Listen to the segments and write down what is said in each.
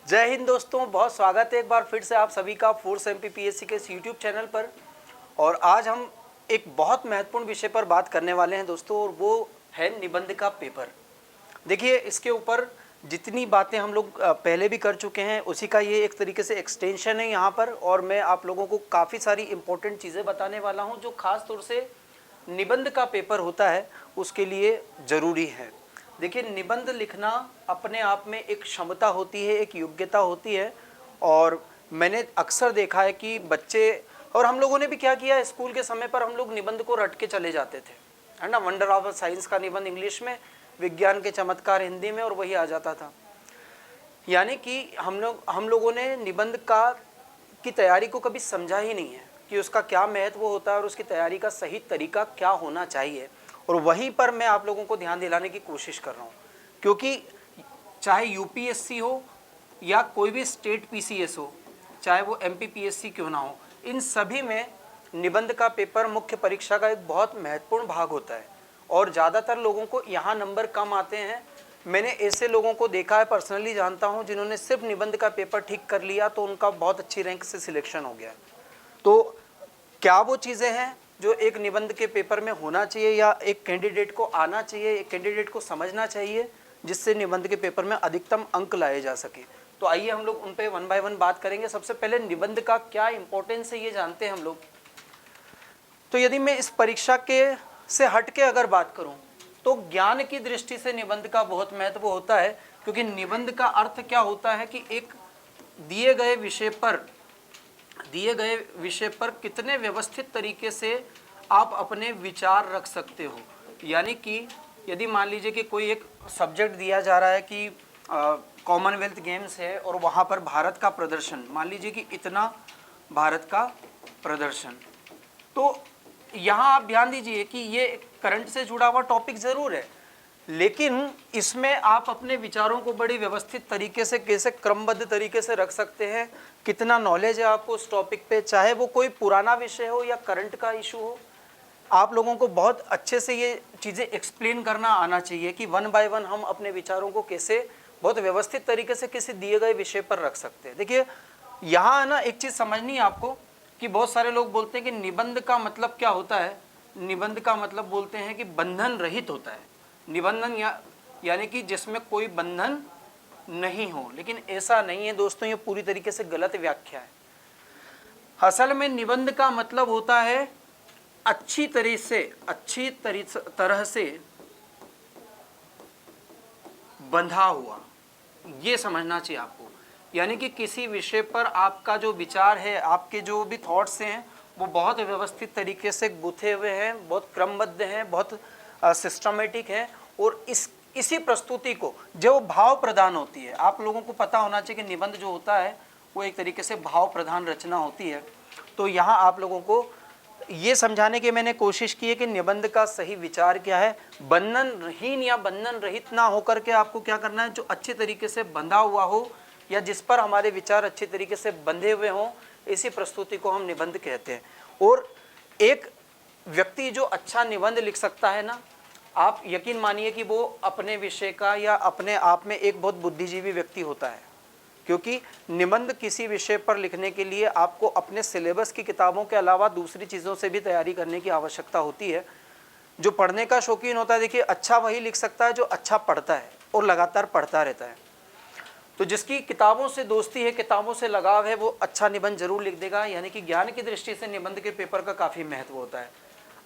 जय हिंद दोस्तों, बहुत स्वागत है एक बार फिर से आप सभी का फोर्स एमपीपीएससी के इस यूट्यूब चैनल पर। और आज हम एक बहुत महत्वपूर्ण विषय पर बात करने वाले हैं दोस्तों, और वो है निबंध का पेपर। देखिए, इसके ऊपर जितनी बातें हम लोग पहले भी कर चुके हैं उसी का ये एक तरीके से एक्सटेंशन है यहाँ पर। और मैं आप लोगों को काफ़ी सारी इंपॉर्टेंट चीज़ें बताने वाला हूँ जो ख़ास तौर से निबंध का पेपर होता है उसके लिए ज़रूरी है। देखिए, निबंध लिखना अपने आप में एक क्षमता होती है, एक योग्यता होती है। और मैंने अक्सर देखा है कि बच्चे, और हम लोगों ने भी क्या किया, स्कूल के समय पर हम लोग निबंध को रट के चले जाते थे, है ना। वंडर ऑफ साइंस का निबंध इंग्लिश में, विज्ञान के चमत्कार हिंदी में, और वही आ जाता था। यानी कि हम लोगों ने निबंध की तैयारी को कभी समझा ही नहीं है कि उसका क्या महत्व होता है और उसकी तैयारी का सही तरीका क्या होना चाहिए। और वहीं पर मैं आप लोगों को ध्यान दिलाने की कोशिश कर रहा हूँ, क्योंकि चाहे यूपीएससी हो या कोई भी स्टेट पीसीएस हो, चाहे वो एमपीपीएससी क्यों ना हो, इन सभी में निबंध का पेपर मुख्य परीक्षा का एक बहुत महत्वपूर्ण भाग होता है। और ज़्यादातर लोगों को यहाँ नंबर कम आते हैं। मैंने ऐसे लोगों को देखा है, पर्सनली जानता हूँ, जिन्होंने सिर्फ निबंध का पेपर ठीक कर लिया तो उनका बहुत अच्छी रैंक से सिलेक्शन हो गया। तो क्या वो चीज़ें हैं जो एक निबंध के पेपर में होना चाहिए या एक कैंडिडेट को आना चाहिए, एक कैंडिडेट को समझना चाहिए, जिससे निबंध के पेपर में अधिकतम अंक लाए जा सके। तो आइए हम लोग उन पे वन बाय वन बात करेंगे। सबसे पहले निबंध का क्या इंपॉर्टेंस है ये जानते हैं हम लोग। तो यदि मैं इस परीक्षा के से हट के अगर बात करूं तो ज्ञान की दृष्टि से निबंध का बहुत महत्व होता है, क्योंकि निबंध का अर्थ क्या होता है कि एक दिए गए विषय पर कितने व्यवस्थित तरीके से आप अपने विचार रख सकते हो। यानी कि यदि मान लीजिए कि कोई एक सब्जेक्ट दिया जा रहा है कि कॉमनवेल्थ गेम्स है और वहाँ पर भारत का प्रदर्शन, मान लीजिए कि इतना भारत का प्रदर्शन, तो यहाँ आप ध्यान दीजिए कि ये करंट से जुड़ा हुआ टॉपिक ज़रूर है, लेकिन इसमें आप अपने विचारों को बड़ी व्यवस्थित तरीके से, कैसे क्रमबद्ध तरीके से रख सकते हैं, कितना नॉलेज है आपको उस टॉपिक पे, चाहे वो कोई पुराना विषय हो या करंट का इशू हो, आप लोगों को बहुत अच्छे से ये चीज़ें एक्सप्लेन करना आना चाहिए कि वन बाय वन हम अपने विचारों को कैसे बहुत व्यवस्थित तरीके से किसी दिए गए विषय पर रख सकते हैं। देखिए, यहाँ ना एक चीज़ समझनी है आपको कि बहुत सारे लोग बोलते हैं कि निबंध का मतलब क्या होता है। निबंध का मतलब बोलते हैं कि बंधन रहित होता है। निबंधन यानी कि जिसमें कोई बंधन नहीं हो, लेकिन ऐसा नहीं है दोस्तों, ये पूरी तरीके से गलत व्याख्या है। असल में निबंध का मतलब होता है अच्छी तरह से बंधा हुआ, ये समझना चाहिए आपको। यानी कि किसी विषय पर आपका जो विचार है, आपके जो भी थॉट्स हैं, वो बहुत व्यवस्थित तरीके से गुथे हुए हैं, बहुत क्रमबद्ध हैं, बहुत सिस्टमेटिक हैं। और इसी प्रस्तुति को जो भाव प्रदान होती है, आप लोगों को पता होना चाहिए कि निबंध जो होता है वो एक तरीके से भाव प्रधान रचना होती है। तो यहाँ आप लोगों को ये समझाने की मैंने कोशिश की है कि निबंध का सही विचार क्या है। बंधनहीन या बंधन रहित ना होकर के आपको क्या करना है, जो अच्छे तरीके से बंधा हुआ हो या जिस पर हमारे विचार अच्छे तरीके से बंधे हुए हों, इसी प्रस्तुति को हम निबंध कहते हैं। और एक व्यक्ति जो अच्छा निबंध लिख सकता है ना, आप यकीन मानिए कि वो अपने विषय का या अपने आप में एक बहुत बुद्धिजीवी व्यक्ति होता है। क्योंकि निबंध किसी विषय पर लिखने के लिए आपको अपने सिलेबस की किताबों के अलावा दूसरी चीज़ों से भी तैयारी करने की आवश्यकता होती है। जो पढ़ने का शौकीन होता है, देखिए, अच्छा वही लिख सकता है जो अच्छा पढ़ता है और लगातार पढ़ता रहता है। तो जिसकी किताबों से दोस्ती है, किताबों से लगाव है, वो अच्छा निबंध जरूर लिख देगा। यानी कि ज्ञान की दृष्टि से निबंध के पेपर का काफ़ी महत्व होता है।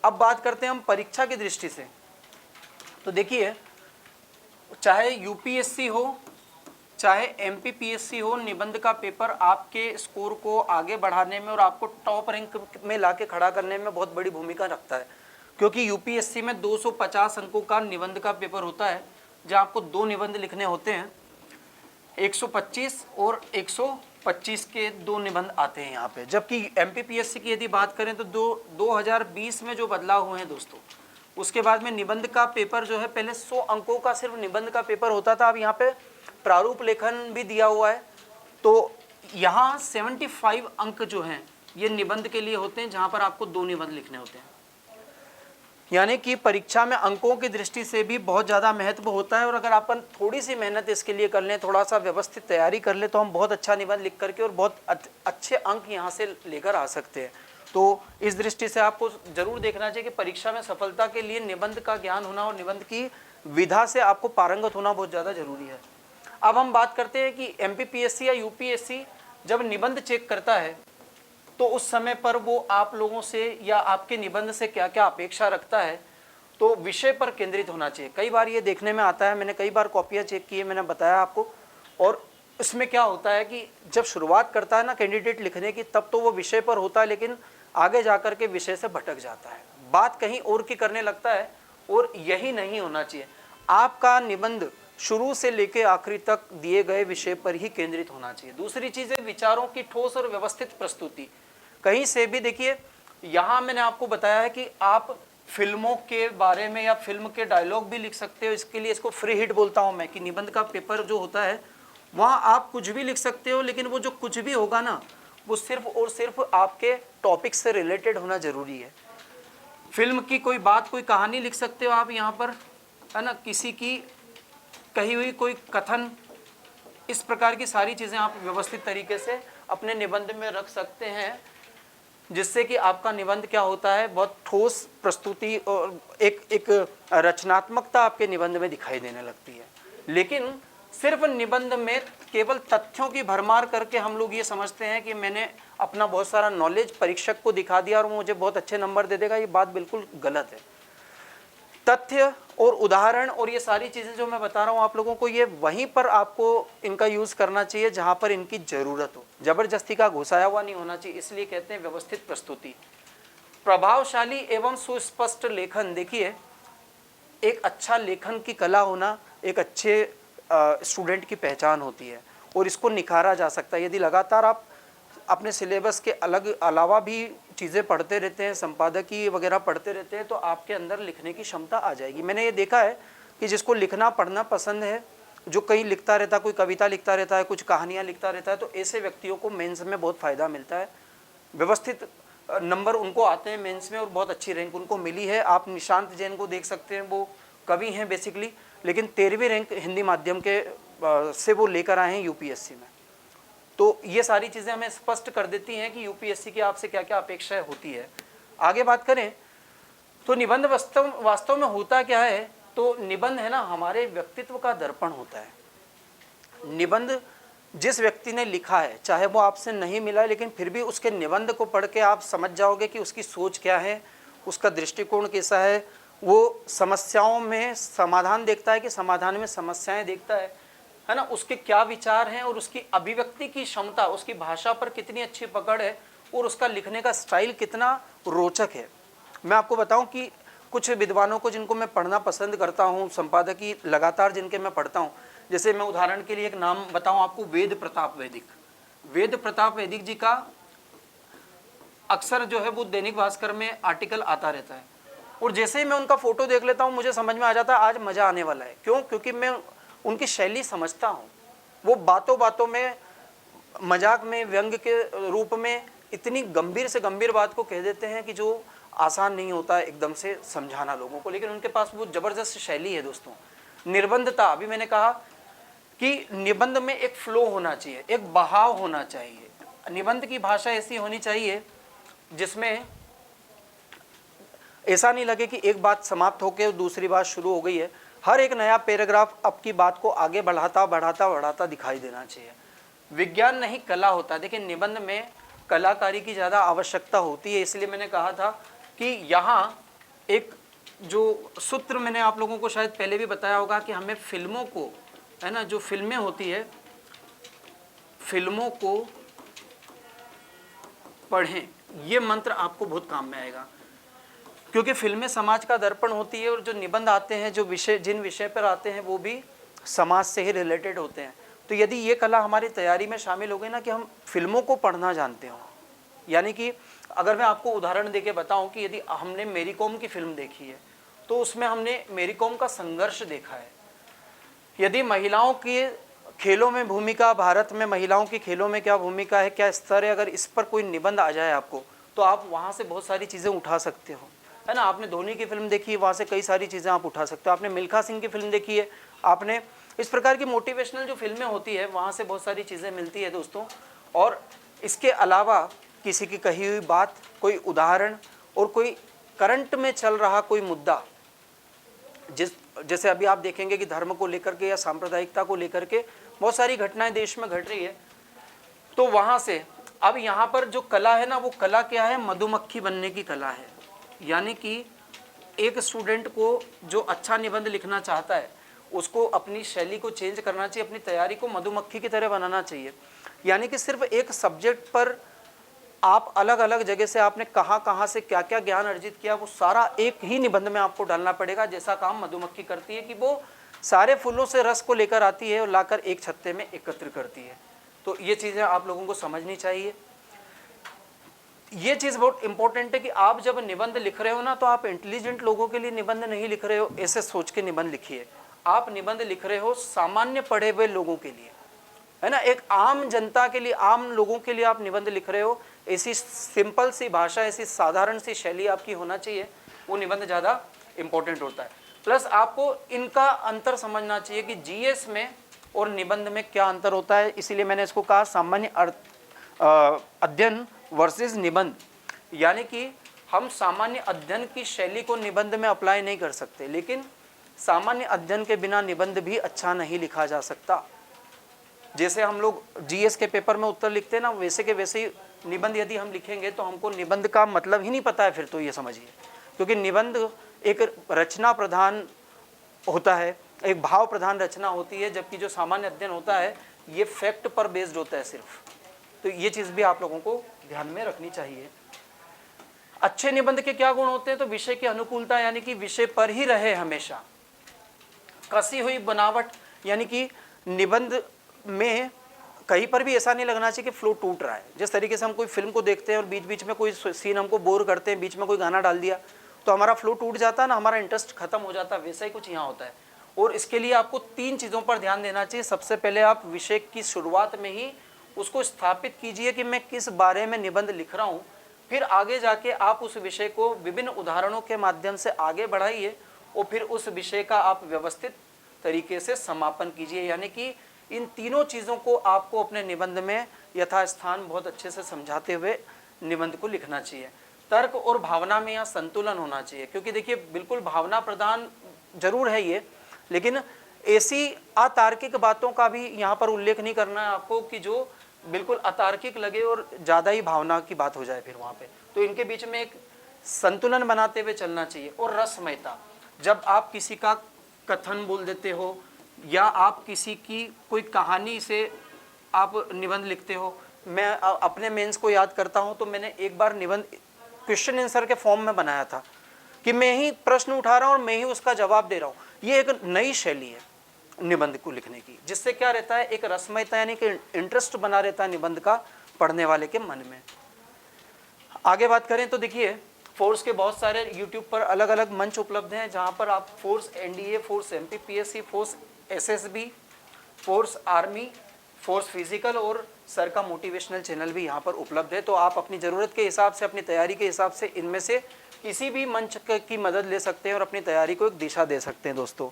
अब बात करते हैं हम परीक्षा की दृष्टि से। तो देखिए, चाहे यूपीएससी हो चाहे एमपीपीएससी हो, निबंध का पेपर आपके स्कोर को आगे बढ़ाने में और आपको टॉप रैंक में लाके खड़ा करने में बहुत बड़ी भूमिका रखता है। क्योंकि यूपीएससी में 250 अंकों का निबंध का पेपर होता है, जहाँ आपको 2 निबंध लिखने होते हैं। 125 और 125 के 2 निबंध आते हैं यहाँ पे। जबकि एमपीपीएससी की यदि बात करें तो 2020 में जो बदलाव हुए हैं दोस्तों, उसके बाद में निबंध का पेपर जो है, पहले 100 अंकों का सिर्फ निबंध का पेपर होता था, अब यहाँ पे प्रारूप लेखन भी दिया हुआ है। तो यहाँ 75 अंक जो हैं ये निबंध के लिए होते हैं, जहाँ पर आपको 2 निबंध लिखने होते हैं। यानी कि परीक्षा में अंकों की दृष्टि से भी बहुत ज़्यादा महत्व होता है। और अगर अपन थोड़ी सी मेहनत इसके लिए कर लें, थोड़ा सा व्यवस्थित तैयारी कर लें, तो हम बहुत अच्छा निबंध लिख करके और बहुत अच्छे अंक यहाँ से लेकर आ सकते हैं। तो इस दृष्टि से आपको जरूर देखना चाहिए कि परीक्षा में सफलता के लिए निबंध का ज्ञान होना और निबंध की विधा से आपको पारंगत होना बहुत ज़्यादा जरूरी है। अब हम बात करते हैं कि MPPSC या UPSC जब निबंध चेक करता है तो उस समय पर वो आप लोगों से या आपके निबंध से क्या क्या अपेक्षा रखता है, तो विषय पर केंद्रित होना चाहिए। कई बार ये देखने में आता है, मैंने कई बार कॉपियाँ चेक की है, मैंने बताया आपको, और इसमें क्या होता है कि जब शुरुआत करता है ना कैंडिडेट लिखने की, तब तो वो विषय पर होता है, लेकिन आगे जाकर के विषय से भटक जाता है, बात कहीं और की करने लगता है, और यही नहीं होना चाहिए। आपका निबंध शुरू से लेकर आखिरी तक दिए गए विषय पर ही केंद्रित होना चाहिए। दूसरी चीज़ है विचारों की ठोस और व्यवस्थित प्रस्तुति। कहीं से भी देखिए, यहाँ मैंने आपको बताया है कि आप फिल्मों के बारे में या फिल्म के डायलॉग भी लिख सकते हो। इसके लिए इसको फ्री हिट बोलता हूँ मैं, कि निबंध का पेपर जो होता है वहाँ आप कुछ भी लिख सकते हो, लेकिन वो जो कुछ भी होगा ना, वो सिर्फ और सिर्फ आपके टॉपिक से रिलेटेड होना जरूरी है। फिल्म की कोई बात, कोई कहानी लिख सकते हो आप यहाँ पर, है ना, किसी की कही हुई कोई कथन, इस प्रकार की सारी चीज़ें आप व्यवस्थित तरीके से अपने निबंध में रख सकते हैं, जिससे कि आपका निबंध क्या होता है, बहुत ठोस प्रस्तुति और एक रचनात्मकता आपके निबंध में दिखाई देने लगती है। लेकिन सिर्फ निबंध में केवल तथ्यों की भरमार करके हम लोग ये समझते हैं कि मैंने अपना बहुत सारा नॉलेज परीक्षक को दिखा दिया और मुझे बहुत अच्छे नंबर दे देगा, ये बात बिल्कुल गलत है। तथ्य और उदाहरण और ये सारी चीज़ें जो मैं बता रहा हूँ आप लोगों को, ये वहीं पर आपको इनका यूज़ करना चाहिए जहाँ पर इनकी ज़रूरत हो। ज़बरदस्ती का घुसाया हुआ नहीं होना चाहिए, इसलिए कहते हैं व्यवस्थित प्रस्तुति। प्रभावशाली एवं सुस्पष्ट लेखन, देखिए एक अच्छा लेखन की कला होना एक अच्छे स्टूडेंट की पहचान होती है, और इसको निखारा जा सकता है यदि लगातार आप अपने सिलेबस के अलावा भी चीज़ें पढ़ते रहते हैं, संपादकीय वगैरह पढ़ते रहते हैं, तो आपके अंदर लिखने की क्षमता आ जाएगी। मैंने ये देखा है कि जिसको लिखना पढ़ना पसंद है, जो कहीं लिखता रहता है, कोई कविता लिखता रहता है, कुछ कहानियाँ लिखता रहता है, तो ऐसे व्यक्तियों को मेंस में बहुत फ़ायदा मिलता है। व्यवस्थित नंबर उनको आते हैं मेंस में और बहुत अच्छी रैंक उनको मिली है। आप निशांत जैन को देख सकते हैं, वो कवि हैं बेसिकली, लेकिन 13वीं रैंक हिंदी माध्यम के से वो लेकर आए हैं UPSC में। तो ये सारी चीज़ें हमें स्पष्ट कर देती हैं कि UPSC की आपसे क्या क्या अपेक्षाएं होती है। आगे बात करें तो निबंध वास्तव में होता क्या है, तो निबंध है ना हमारे व्यक्तित्व का दर्पण होता है। निबंध जिस व्यक्ति ने लिखा है, चाहे वो आपसे नहीं मिला है, लेकिन फिर भी उसके निबंध को पढ़ के आप समझ जाओगे कि उसकी सोच क्या है, उसका दृष्टिकोण कैसा है, वो समस्याओं में समाधान देखता है कि समाधान में समस्याएं देखता है ना, उसके क्या विचार हैं और उसकी अभिव्यक्ति की क्षमता, उसकी भाषा पर कितनी अच्छी पकड़ है और उसका लिखने का स्टाइल कितना रोचक है। मैं आपको बताऊं कि कुछ विद्वानों को जिनको मैं पढ़ना पसंद करता हूं, संपादकीय लगातार जिनके मैं पढ़ता हूं, जैसे मैं उदाहरण के लिए एक नाम बताऊं आपको, वेद प्रताप वैदिक। वेद प्रताप वैदिक जी का अक्सर जो है वो दैनिक भास्कर में आर्टिकल आता रहता है, और जैसे ही मैं उनका फोटो देख लेता हूँ मुझे समझ में आ जाता है आज मज़ा आने वाला है। क्यों? क्योंकि मैं उनकी शैली समझता हूँ। वो बातों बातों में, मजाक में, व्यंग के रूप में इतनी गंभीर से गंभीर बात को कह देते हैं कि जो आसान नहीं होता है एकदम से समझाना लोगों को, लेकिन उनके पास वो ज़बरदस्त शैली है दोस्तों। निबंधता, अभी मैंने कहा कि निबंध में एक फ्लो होना चाहिए, एक बहाव होना चाहिए। निबंध की भाषा ऐसी होनी चाहिए जिसमें ऐसा नहीं लगे कि एक बात समाप्त होकर दूसरी बात शुरू हो गई है। हर एक नया पैराग्राफ आपकी बात को आगे बढ़ाता बढ़ाता बढ़ाता दिखाई देना चाहिए। विज्ञान नहीं कला होता। देखिए निबंध में कलाकारी की ज़्यादा आवश्यकता होती है, इसलिए मैंने कहा था कि यहाँ एक जो सूत्र मैंने आप लोगों को शायद पहले भी बताया होगा कि हमें फिल्मों को, है ना, जो फिल्में होती है, फिल्मों को पढ़ें, ये मंत्र आपको बहुत काम में आएगा, क्योंकि फिल्में समाज का दर्पण होती है और जो निबंध आते हैं, जो विषय, जिन विषय पर आते हैं, वो भी समाज से ही रिलेटेड होते हैं। तो यदि ये कला हमारी तैयारी में शामिल हो गई ना कि हम फिल्मों को पढ़ना जानते हो, यानी कि अगर मैं आपको उदाहरण देके बताऊं कि यदि हमने मेरी कॉम की फिल्म देखी है तो उसमें हमने मेरी कॉम का संघर्ष देखा है। यदि महिलाओं के खेलों में भूमिका, भारत में महिलाओं की खेलों में क्या भूमिका है, क्या स्तर है, अगर इस पर कोई निबंध आ जाए आपको, तो आप वहाँ से बहुत सारी चीज़ें उठा सकते हो। है ना। आपने धोनी की फिल्म देखी है, वहाँ से कई सारी चीज़ें आप उठा सकते हो। आपने मिल्खा सिंह की फिल्म देखी है, आपने इस प्रकार की मोटिवेशनल जो फिल्में होती है वहाँ से बहुत सारी चीज़ें मिलती है दोस्तों। और इसके अलावा किसी की कही हुई बात, कोई उदाहरण और कोई करंट में चल रहा कोई मुद्दा, जैसे अभी आप देखेंगे कि धर्म को लेकर के या सांप्रदायिकता को लेकर के बहुत सारी घटनाएं देश में घट रही है, तो वहाँ से अब यहाँ पर जो कला है ना, वो कला क्या है, मधुमक्खी बनने की कला है। यानी कि एक स्टूडेंट को जो अच्छा निबंध लिखना चाहता है उसको अपनी शैली को चेंज करना चाहिए, अपनी तैयारी को मधुमक्खी की तरह बनाना चाहिए। यानी कि सिर्फ एक सब्जेक्ट पर आप अलग अलग जगह से आपने कहाँ से क्या क्या ज्ञान अर्जित किया, वो सारा एक ही निबंध में आपको डालना पड़ेगा। जैसा काम मधुमक्खी करती है कि वो सारे फूलों से रस को लेकर आती है और लाकर एक छत्ते में एकत्र करती है। तो ये चीज़ें आप लोगों को समझनी चाहिए। ये चीज़ बहुत इंपॉर्टेंट है कि आप जब निबंध लिख रहे हो ना, तो आप इंटेलिजेंट लोगों के लिए निबंध नहीं लिख रहे हो ऐसे सोच के निबंध लिखिए। आप निबंध लिख रहे हो सामान्य पढ़े हुए लोगों के लिए, है ना, एक आम जनता के लिए, आम लोगों के लिए आप निबंध लिख रहे हो। ऐसी सिंपल सी भाषा, ऐसी साधारण सी शैली आपकी होना चाहिए, वो निबंध ज़्यादा इंपॉर्टेंट होता है। प्लस आपको इनका अंतर समझना चाहिए कि जीएस में और निबंध में क्या अंतर होता है। इसीलिए मैंने इसको कहा सामान्य अध्ययन वर्सेस निबंध। यानी कि हम सामान्य अध्ययन की शैली को निबंध में अप्लाई नहीं कर सकते, लेकिन सामान्य अध्ययन के बिना निबंध भी अच्छा नहीं लिखा जा सकता। जैसे हम लोग जीएस के पेपर में उत्तर लिखते हैं ना, वैसे के वैसे ही निबंध यदि हम लिखेंगे तो हमको निबंध का मतलब ही नहीं पता है फिर तो, ये समझिए। क्योंकि निबंध एक रचना प्रधान होता है, एक भाव प्रधान रचना होती है, जबकि जो सामान्य अध्ययन होता है ये फैक्ट पर बेस्ड होता है सिर्फ। तो ये चीज़ भी आप लोगों को ध्यान में रखनी चाहिए। अच्छे निबंध के क्या गुण होते हैं, तो विषय की अनुकूलता, यानी कि विषय पर ही रहे हमेशा। कसी हुई बनावट, यानी कि निबंध में कहीं पर भी ऐसा नहीं लगना चाहिए कि फ्लो टूट रहा है। जिस तरीके से हम कोई फिल्म को देखते हैं और बीच बीच में कोई सीन हमको बोर करते हैं, बीच में कोई गाना डाल दिया तो हमारा फ्लो टूट जाता है ना, हमारा इंटरेस्ट खत्म हो जाता है, वैसा ही कुछ यहाँ होता है। और इसके लिए आपको 3 चीज़ों पर ध्यान देना चाहिए। सबसे पहले आप विषय की शुरुआत में ही उसको स्थापित कीजिए कि मैं किस बारे में निबंध लिख रहा हूँ। फिर आगे जाके आप उस विषय को विभिन्न उदाहरणों के माध्यम से आगे बढ़ाइए और फिर उस विषय का आप व्यवस्थित तरीके से समापन कीजिए। यानी कि इन तीनों चीज़ों को आपको अपने निबंध में यथास्थान बहुत अच्छे से समझाते हुए निबंध को लिखना चाहिए। तर्क और भावना में यहाँ संतुलन होना चाहिए, क्योंकि देखिए बिल्कुल भावना प्रधान जरूर है ये, लेकिन ऐसी अतार्किक बातों का भी यहाँ पर उल्लेख नहीं करना है आपको कि जो बिल्कुल अतार्किक लगे और ज़्यादा ही भावना की बात हो जाए फिर वहाँ पे। तो इनके बीच में एक संतुलन बनाते हुए चलना चाहिए। और रसमयता, जब आप किसी का कथन बोल देते हो या आप किसी की कोई कहानी से आप निबंध लिखते हो। मैं अपने मेंस को याद करता हूँ तो मैंने एक बार निबंध क्वेश्चन आंसर के फॉर्म में बनाया था कि मैं ही प्रश्न उठा रहा हूँ और मैं ही उसका जवाब दे रहा हूँ। ये एक नई शैली है निबंध को लिखने की, जिससे क्या रहता है, एक रसमयता यानी कि इंटरेस्ट बना रहता है निबंध का पढ़ने वाले के मन में। आगे बात करें तो देखिए फोर्स के बहुत सारे यूट्यूब पर अलग अलग मंच उपलब्ध हैं, जहाँ पर आप force NDA, force MPPSC, force SSB, force army, force physical और सर का मोटिवेशनल चैनल भी यहाँ पर उपलब्ध है। तो आप अपनी ज़रूरत के हिसाब से, अपनी तैयारी के हिसाब से इनमें से किसी भी मंच की मदद ले सकते हैं और अपनी तैयारी को एक दिशा दे सकते हैं दोस्तों।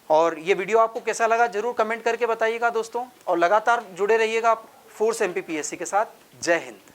और ये वीडियो आपको कैसा लगा जरूर कमेंट करके बताइएगा दोस्तों, और लगातार जुड़े रहिएगा फोर्स एमपीपीएससी के साथ। जय हिंद।